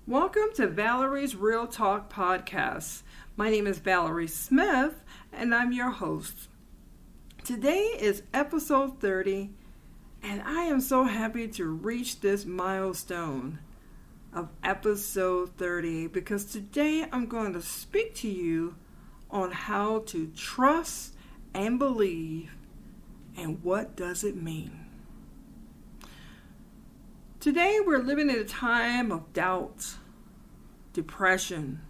Welcome to Valerie's Real Talk podcast. My name is Valerie Smith, and I'm your host. Today is episode 30, and I am so happy to reach this milestone of episode 30 because today I'm going to speak to you on how to trust and believe and what does it mean. Today we're living in a time of doubt, depression,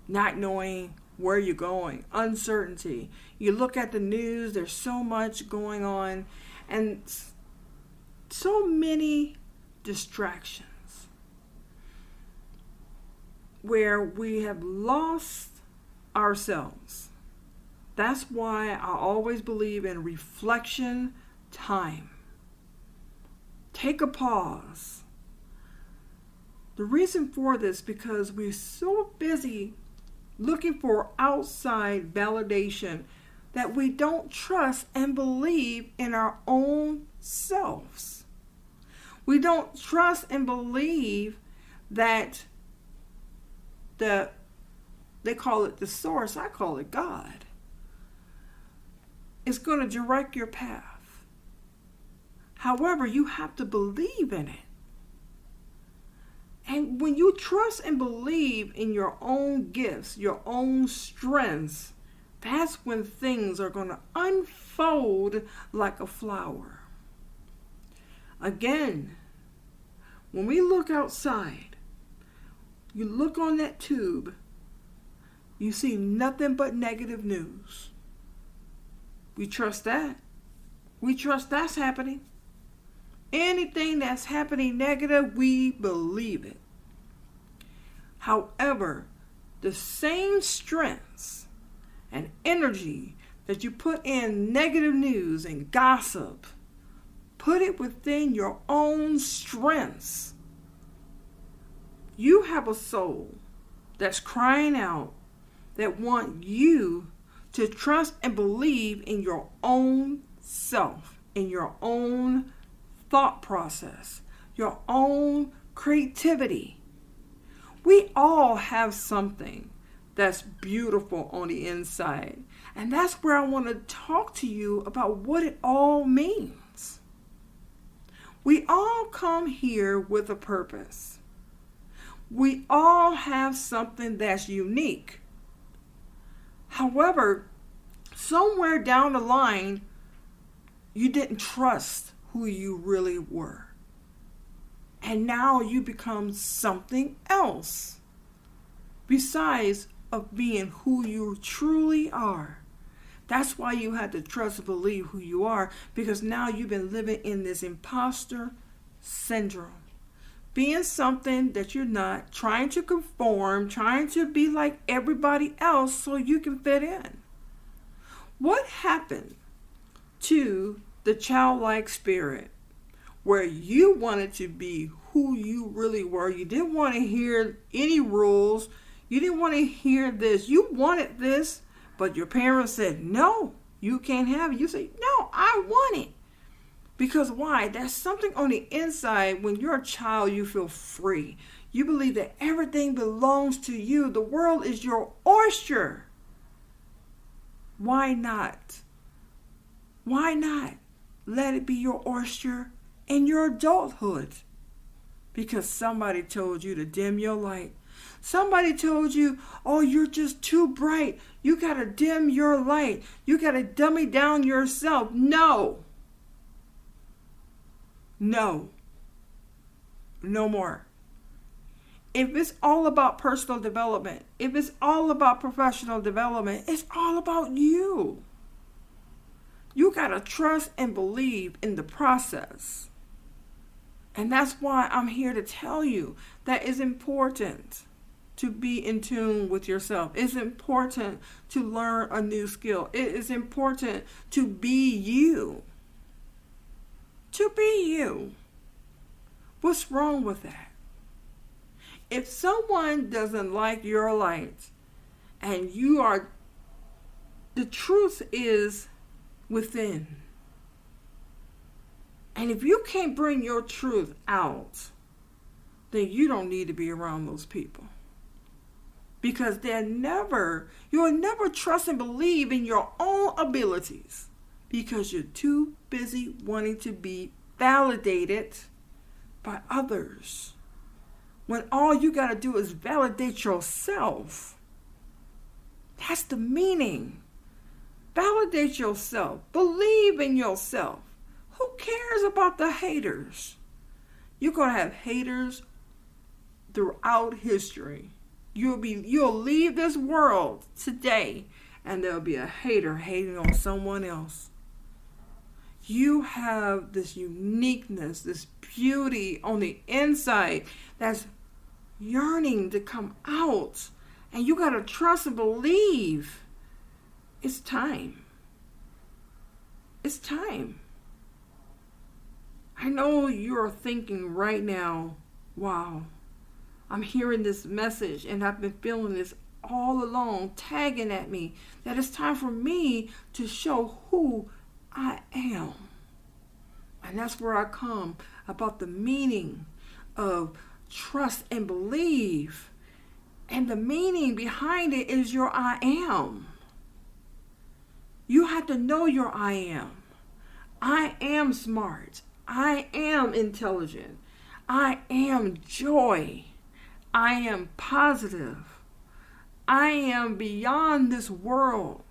not knowing where you're going, uncertainty. You look at the news, there's so much going on and so many distractions where we have lost ourselves. That's why I always believe in reflection time. Take a pause. The reason for this because we're so busy looking for outside validation that we don't trust and believe in our own selves. We don't trust and believe that they call it the source, I call it God, is going to direct your path. However, you have to believe in it. And when you trust and believe in your own gifts, your own strengths, that's when things are going to unfold like a flower. Again, when we look outside, you look on that tube, you see nothing but negative news. We trust that. We trust that's happening. Anything that's happening negative, we believe it. However, the same strengths and energy that you put in negative news and gossip, put it within your own strengths. You have a soul that's crying out that want you to trust and believe in your own self, in your own thought process, your own creativity. We all have something that's beautiful on the inside. And that's where I want to talk to you about what it all means. We all come here with a purpose. We all have something that's unique. However, somewhere down the line, you didn't trust who you really were. And now you become something else besides of being who you truly are. That's why you had to trust and believe who you are, because now you've been living in this imposter syndrome. Being something that you're not, trying to conform, trying to be like everybody else so you can fit in. What happened to the childlike spirit where you wanted to be who you really were? You didn't want to hear any rules. You didn't want to hear this. You wanted this, but your parents said, no, you can't have it. You say, no, I want it. Because why? There's something on the inside. When you're a child, you feel free. You believe that everything belongs to you. The world is your oyster. Why not? Why not let it be your oyster in your adulthood? Because somebody told you to dim your light. Somebody told you, oh, you're just too bright. You got to dim your light. You got to dummy down yourself. No. No. No more. If it's all about personal development, if it's all about professional development, it's all about you. You got to trust and believe in the process. And that's why I'm here to tell you that it's important to be in tune with yourself. It's important to learn a new skill. It is important to be you. To be you. What's wrong with that? If someone doesn't like your light and you are, the truth is within. And if you can't bring your truth out, then you don't need to be around those people. Because you'll never trust and believe in your own abilities because you're too busy wanting to be validated by others. When all you got to do is validate yourself. That's the meaning. Validate yourself. Believe in yourself. Who cares about the haters? You're going to have haters throughout history. You'll leave this world today and there'll be a hater hating on someone else. You have this uniqueness, this beauty on the inside that's yearning to come out. And you got to trust and believe. It's time. It's time. I know you're thinking right now, wow, I'm hearing this message and I've been feeling this all along, tagging at me, that it's time for me to show who I am. And that's where I come about the meaning of trust and believe. And the meaning behind it is your I am. You have to know your I am. I am smart. I am intelligent. I am joy. I am positive. I am beyond this world.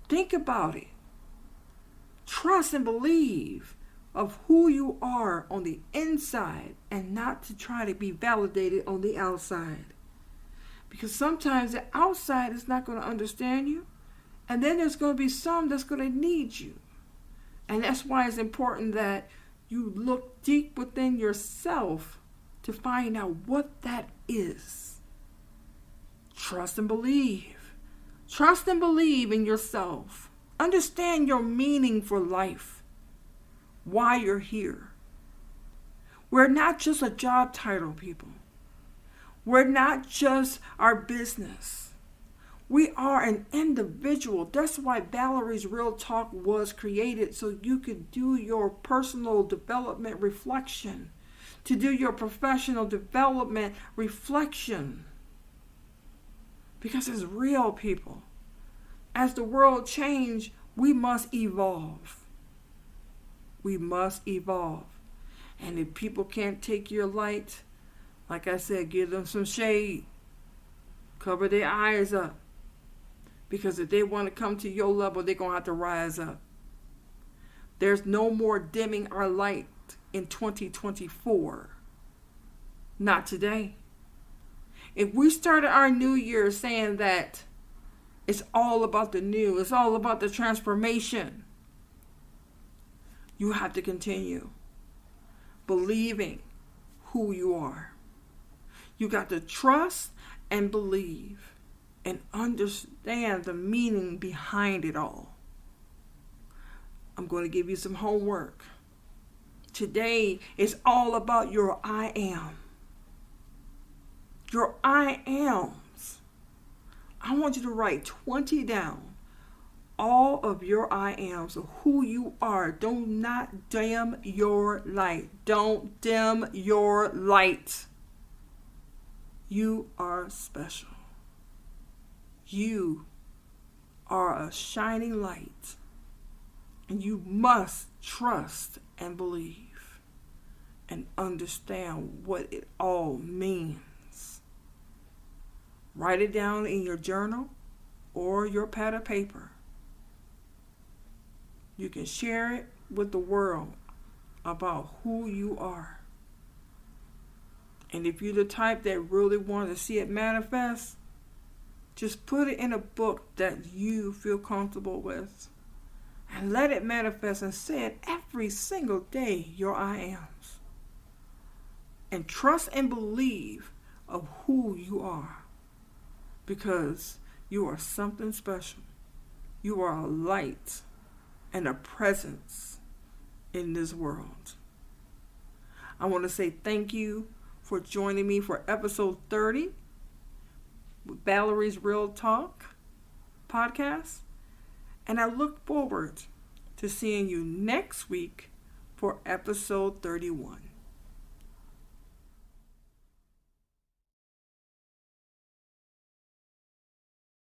Think about it. Trust and believe of who you are on the inside and not to try to be validated on the outside. Because sometimes the outside is not going to understand you. And then there's going to be some that's going to need you. And that's why it's important that you look deep within yourself to find out what that is. Trust and believe. Trust and believe in yourself. Understand your meaning for life. Why you're here. We're not just a job title, people. We're not just our business. We are an individual. That's why Valerie's Real Talk was created, so you could do your personal development reflection, to do your professional development reflection. Because it's real, people. As the world changes, we must evolve. We must evolve. And if people can't take your light, like I said, give them some shade. Cover their eyes up. Because if they want to come to your level, they're going to have to rise up. There's no more dimming our light in 2024. Not today. If we started our new year saying that it's all about the new, it's all about the transformation, you have to continue believing who you are. You got to trust and believe and understand the meaning behind it all. I'm going to give you some homework. Today is all about your I am. Your I ams. I want you to write 20 down. All of your I ams of who you are. Do not dim your light. Don't dim your light. You are special. You are a shining light, and you must trust and believe and understand what it all means. Write it down in your journal or your pad of paper. You can share it with the world about who you are. And if you're the type that really wants to see it manifest, just put it in a book that you feel comfortable with and let it manifest and say it every single day, your I ams. And trust and believe of who you are, because you are something special. You are a light and a presence in this world. I want to say thank you for joining me for episode 30. Valerie's Real Talk podcast, and I look forward to seeing you next week for episode 31.